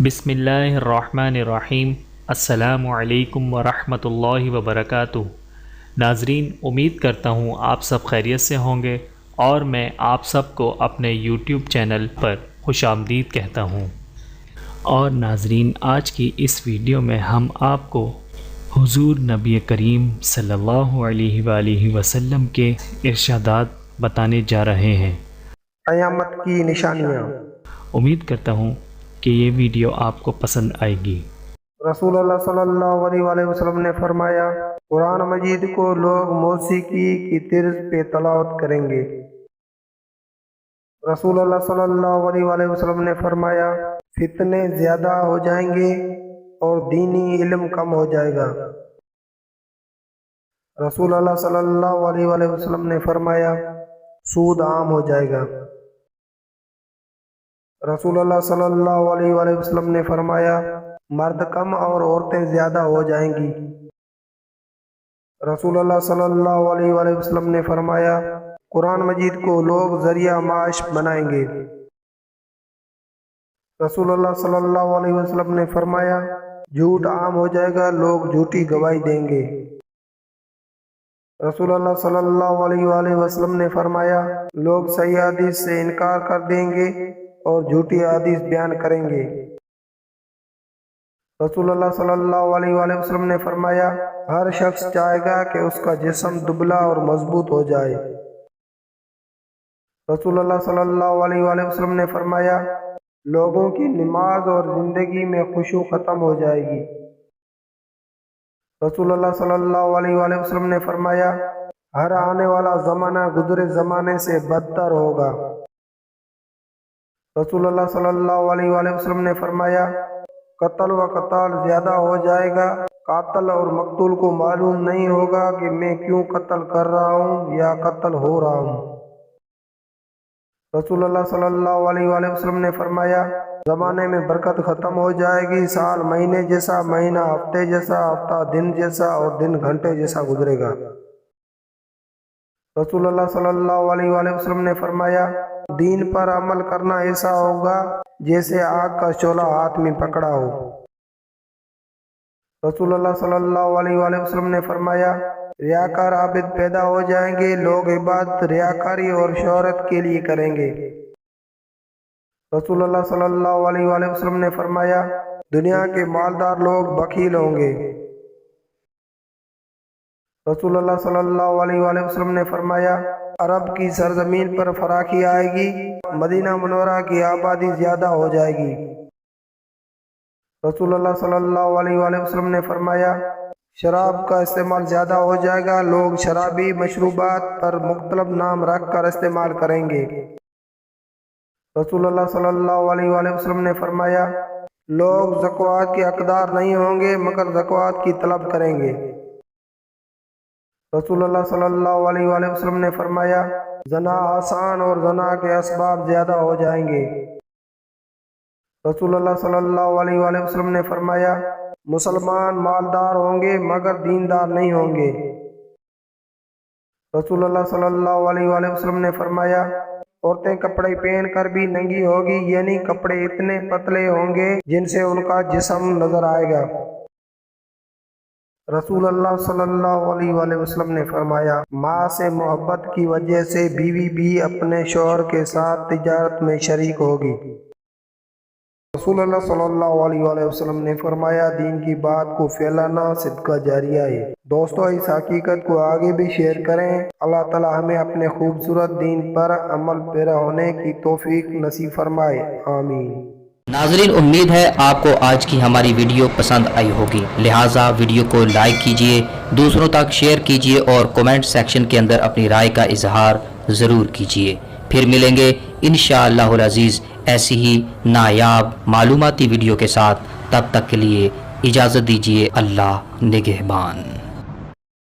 بسم اللہ الرحمن الرحیم۔ السلام علیکم ورحمۃ اللہ وبرکاتہ۔ ناظرین، امید کرتا ہوں آپ سب خیریت سے ہوں گے اور میں آپ سب کو اپنے یوٹیوب چینل پر خوش آمدید کہتا ہوں۔ اور ناظرین، آج کی اس ویڈیو میں ہم آپ کو حضور نبی کریم صلی اللہ علیہ وآلہ وسلم کے ارشادات بتانے جا رہے ہیں۔ قیامت کی نشانیاں۔ امید کرتا ہوں کہ یہ ویڈیو آپ کو پسند آئے گی۔ رسول اللہ صلی اللہ علیہ وآلہ وسلم نے فرمایا، قرآن مجید کو لوگ موسیقی کی طرز پہ تلاوت کریں گے۔ رسول اللہ صلی اللہ علیہ وآلہ وسلم نے فرمایا، فتنے زیادہ ہو جائیں گے اور دینی علم کم ہو جائے گا۔ رسول اللہ صلی اللہ علیہ وآلہ وسلم نے فرمایا، سود عام ہو جائے گا۔ رسول اللہ صلی اللہ علیہ وآلہ وسلم نے فرمایا، مرد کم اور عورتیں زیادہ ہو جائیں گی۔ رسول اللہ صلی اللہ علیہ وآلہ وسلم نے فرمایا، قرآن مجید کو لوگ ذریعہ معاش بنائیں گے۔ رسول اللہ صلی اللہ علیہ وسلم نے فرمایا، جھوٹ عام ہو جائے گا، لوگ جھوٹی گواہی دیں گے۔ رسول اللہ صلی اللہ علیہ وآلہ وسلم نے فرمایا، لوگ صحیح حدیث سے انکار کر دیں گے اور جھوٹی حدیث بیان کریں گے۔ رسول اللہ صلی اللہ علیہ وآلہ وسلم نے فرمایا، ہر شخص چاہے گا کہ اس کا جسم دبلا اور مضبوط ہو جائے۔ رسول اللہ صلی اللہ علیہ وآلہ وسلم نے فرمایا، لوگوں کی نماز اور زندگی میں خشوع ختم ہو جائے گی۔ رسول اللہ صلی اللہ علیہ وآلہ وسلم نے فرمایا، ہر آنے والا زمانہ گزرے زمانے سے بدتر ہوگا۔ رسول اللہ صلی اللہ علیہ وآلہ وسلم نے فرمایا، قتل و قتال زیادہ ہو جائے گا، قاتل اور مقتول کو معلوم نہیں ہوگا کہ میں کیوں قتل کر رہا ہوں یا قتل ہو رہا ہوں۔ رسول اللہ صلی اللہ علیہ وآلہ وسلم نے فرمایا، زمانے میں برکت ختم ہو جائے گی، سال مہینے جیسا، مہینہ ہفتے جیسا، ہفتہ دن جیسا اور دن گھنٹے جیسا گزرے گا۔ رسول اللہ صلی اللہ علیہ وآلہ وسلم نے فرمایا، دین پر عمل کرنا ایسا ہوگا جیسے آگ کا شعلہ ہاتھ میں پکڑا ہو۔ رسول اللہ صلی اللہ علیہ وآلہ وسلم نے فرمایا، ریاکار عابد پیدا ہو جائیں گے، لوگ عبادت ریاکاری اور شہرت کے لیے کریں گے۔ رسول اللہ صلی اللہ علیہ وآلہ وسلم نے فرمایا، دنیا کے مالدار لوگ بخیل ہوں گے۔ رسول اللہ صلی اللہ علیہ وآلہ وسلم نے فرمایا، عرب کی سرزمین پر فراخی آئے گی، مدینہ منورہ کی آبادی زیادہ ہو جائے گی۔ رسول اللہ صلی اللہ علیہ وآلہ وسلم نے فرمایا، شراب کا استعمال زیادہ ہو جائے گا، لوگ شرابی مشروبات پر مختلف نام رکھ کر استعمال کریں گے۔ رسول اللہ صلی اللہ علیہ وآلہ وسلم نے فرمایا، لوگ زکوٰۃ کے حقدار نہیں ہوں گے مگر زکوٰۃ کی طلب کریں گے۔ رسول اللہ صلی اللہ علیہ وآلہ وسلم نے فرمایا، زنا آسان اور زنا کے اسباب زیادہ ہو جائیں گے۔ رسول اللہ صلی اللہ علیہ وآلہ وسلم نے فرمایا، مسلمان مالدار ہوں گے مگر دیندار نہیں ہوں گے۔ رسول اللہ صلی اللہ علیہ وآلہ وسلم نے فرمایا، عورتیں کپڑے پہن کر بھی ننگی ہوگی، یعنی کپڑے اتنے پتلے ہوں گے جن سے ان کا جسم نظر آئے گا۔ رسول اللہ صلی اللہ علیہ وآلہ وسلم نے فرمایا، ماں سے محبت کی وجہ سے بیوی بھی اپنے شوہر کے ساتھ تجارت میں شریک ہوگی۔ رسول اللہ صلی اللہ علیہ وآلہ وسلم نے فرمایا، دین کی بات کو پھیلانا صدقہ جاریہ ہے۔ دوستو، اس حقیقت کو آگے بھی شیئر کریں۔ اللہ تعالی ہمیں اپنے خوبصورت دین پر عمل پیرا ہونے کی توفیق نصیب فرمائے، آمین۔ ناظرین، امید ہے آپ کو آج کی ہماری ویڈیو پسند آئی ہوگی، لہٰذا ویڈیو کو لائک کیجئے، دوسروں تک شیئر کیجئے اور کومنٹ سیکشن کے اندر اپنی رائے کا اظہار ضرور کیجئے۔ پھر ملیں گے انشاءاللہ العزیز ایسی ہی نایاب معلوماتی ویڈیو کے ساتھ۔ تب تک کے لیے اجازت دیجئے، اللہ نگہبان۔